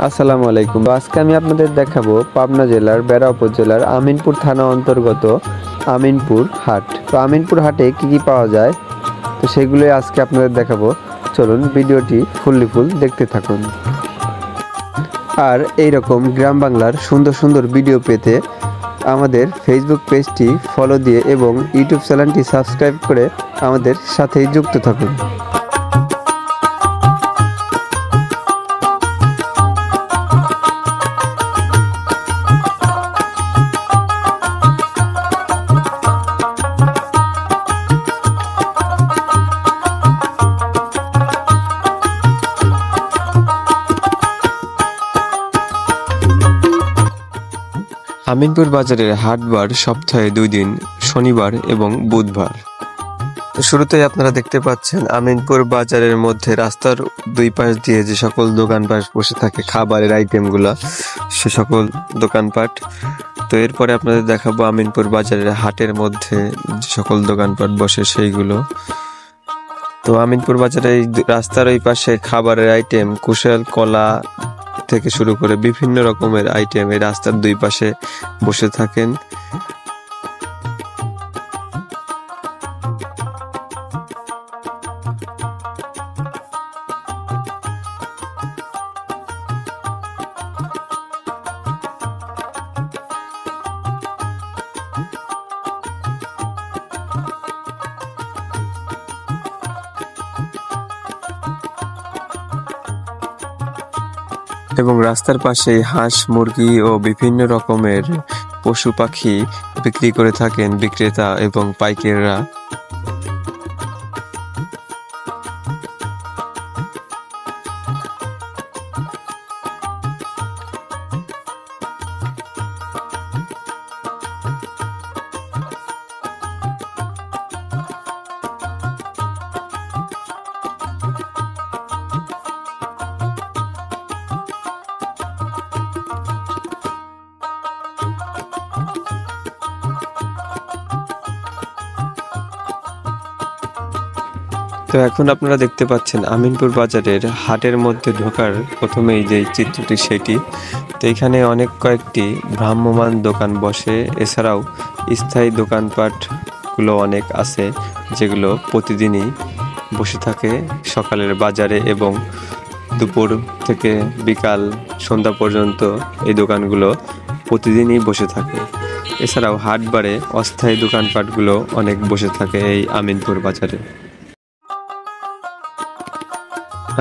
আসসালামু আলাইকুম। আজকে আমি আপনাদের দেখাবো পাবনা জেলার বেড়া উপজেলার আমিনপুর থানা অন্তর্গত আমিনপুর হাট। তো আমিনপুর হাটে কি পাওয়া যায় তো সেগুলোই আজকে আপনাদের দেখাবো। চলুন ভিডিওটি ফুল দেখতে থাকুন। আর এই রকম গ্রাম বাংলার সুন্দর সুন্দর ভিডিও পেতে আমাদের ফেসবুক পেজটি ফলো দিয়ে এবং ইউটিউব চ্যানেলটি সাবস্ক্রাইব করে আমাদের সাথেই যুক্ত থাকুন। আমিনপুর বাজারের হাটবার সপ্তাহে 2 দিন, শনিবার এবং বুধবার। তো শুরুতেই আপনারা দেখতে পাচ্ছেন আমিনপুর বাজারের মধ্যে রাস্তার দুই পাশ দিয়ে যে সকল দোকানপাট বসে থাকে খাবারের আইটেমগুলা, সে সকল দোকানপাট। তো এরপরে আপনাদের দেখাবো আমিনপুর বাজারের হাটের মধ্যে যে সকল দোকানপাট বসে সেইগুলো। তো আমিনপুর বাজারে রাস্তার ওই পাশে খাবারের আইটেম, কুশাল কলা থেকে শুরু করে বিভিন্ন রকমের আইটেম এই রাস্তার দুই পাশে বসে থাকেন। এবং রাস্তার পাশে হাঁস, মুরগি ও বিভিন্ন রকমের পশু পাখি বিক্রি করে থাকেন বিক্রেতা এবং পাইকাররা। তো এখন আপনারা দেখতে পাচ্ছেন আমিনপুর বাজারের হাটের মধ্যে ঢোকার প্রথমেই যে চিত্রটি সেটি। তো এখানে অনেক কয়েকটি ভ্রাম্যমাণ দোকান বসে, এছাড়াও স্থায়ী দোকানপাটগুলো অনেক আছে যেগুলো প্রতিদিনই বসে থাকে সকালের বাজারে এবং দুপুর থেকে বিকাল সন্ধ্যা পর্যন্ত এই দোকানগুলো প্রতিদিনই বসে থাকে। এছাড়াও হাটবারে অস্থায়ী দোকানপাটগুলো অনেক বসে থাকে এই আমিনপুর বাজারে।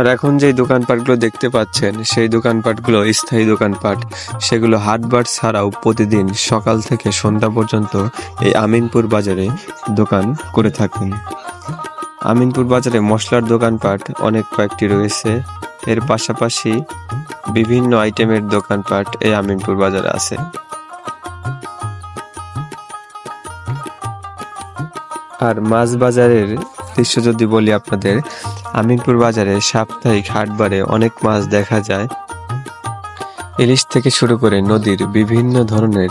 আর এখন যে দোকানপাটগুলো দেখতে পাচ্ছেন সেই দোকানপাটগুলো স্থায়ী দোকানপাট, সেগুলো হাটবার ছাড়াও প্রতিদিন সকাল থেকে সন্ধ্যা পর্যন্ত এই আমিনপুর বাজারে দোকান করে থাকেন। আমিনপুর বাজারে মশলার দোকানপাট অনেক কয়েকটি রয়েছে, এর পাশাপাশি বিভিন্ন আইটেমের দোকানপাট এই আমিনপুর বাজারে আছে। আর মাছ বাজারের দৃশ্য যদি বলি আপনাদের, আমিনপুর বাজারে সাপ্তাহিক হাটবারে অনেক মাছ দেখা যায়। ইলিশ থেকে শুরু করে নদীর বিভিন্ন ধরনের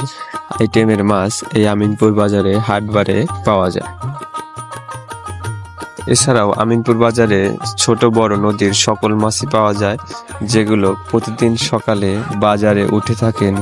আইটেমের মাছ এই আমিনপুর বাজারে হাটবারে পাওয়া যায়। এছাড়াও আমিনপুর বাজারে ছোট বড় নদীর সকল মাছই পাওয়া যায়, যেগুলো প্রতিদিন সকালে বাজারে উঠে থাকেন।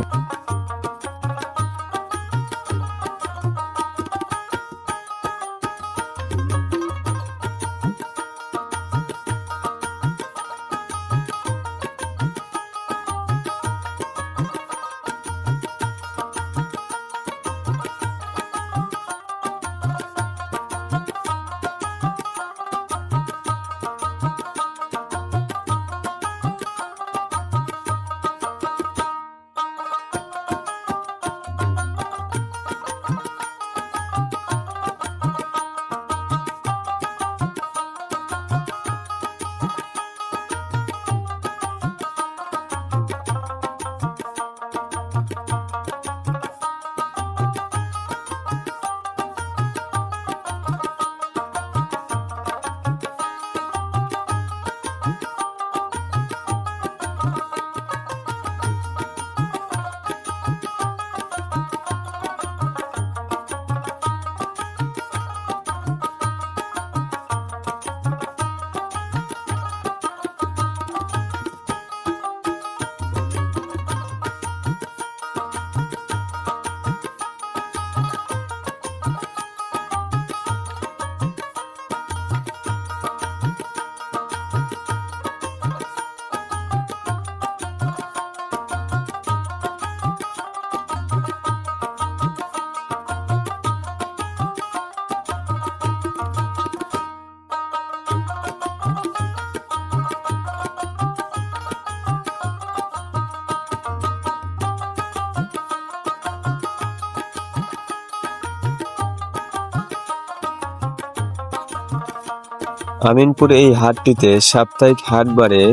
আমিনপুর এই হাটটিতে সাপ্তাহিক হাটবারে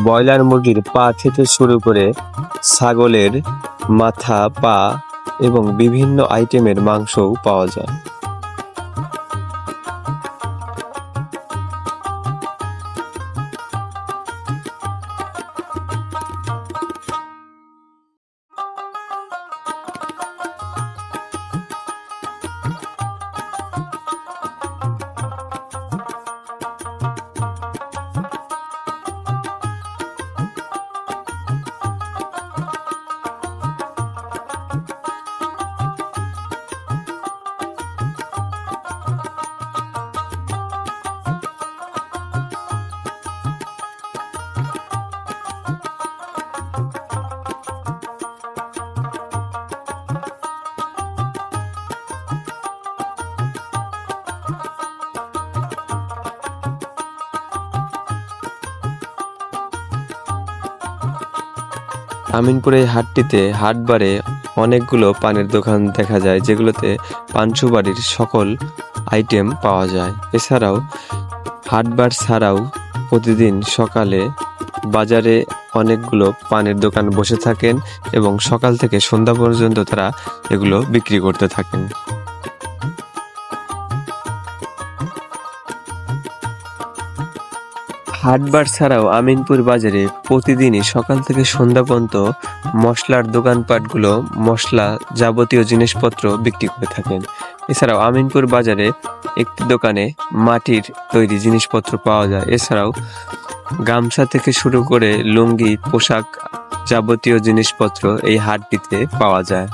ব্রয়লার মুরগির পা থেকে শুরু করে ছাগলের মাথা, পা এবং বিভিন্ন আইটেমের মাংসও পাওয়া যায়। আমিনপুর এই হাটটিতে হাটবারে অনেকগুলো পানের দোকান দেখা যায়, যেগুলোতে পান সুপারির সকল আইটেম পাওয়া যায়। এছাড়াও হাটবার ছাড়াও প্রতিদিন সকালে বাজারে অনেকগুলো পানের দোকান বসে থাকেন এবং সকাল থেকে সন্ধ্যা পর্যন্ত তারা এগুলো বিক্রি করতে থাকেন। হাটবার ছাড়াও আমিনপুর বাজারে প্রতিদিনই সকাল থেকে সন্ধ্যা পর্যন্ত মশলার দোকানপাটগুলো মশলা যাবতীয় জিনিসপত্র বিক্রি করে থাকেন। এছাড়াও আমিনপুর বাজারে একটি দোকানে মাটির তৈরি জিনিসপত্র পাওয়া যায়। এছাড়াও গামছা থেকে শুরু করে লুঙ্গি, পোশাক যাবতীয় জিনিসপত্র এই হাটটিতে পাওয়া যায়।